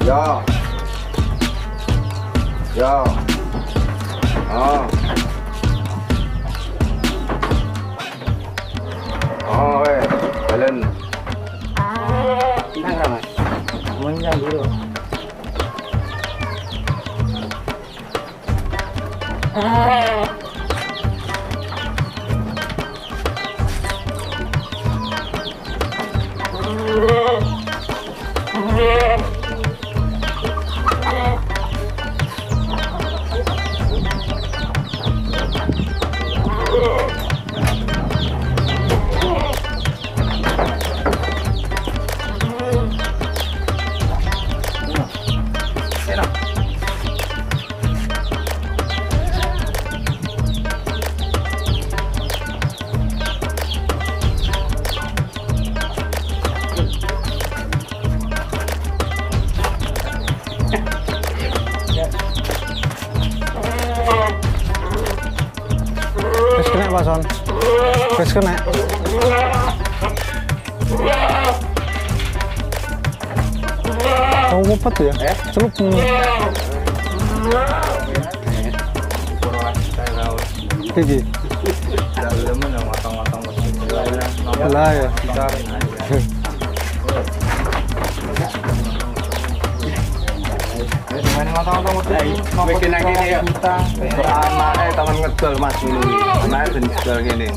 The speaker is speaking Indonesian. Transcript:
Ya. Ya. Jalan. Nang Mas. Semuanya dulu. Wis kena Pak Son. Wis kena. Oh, ngopet ya? Celup. Iki. Dalamnya nang matang-matang Lah ya. Main matang-matang bikin yang gini ya. Anak tangan ngedol Mas dulu. Anak ben ngedol gini.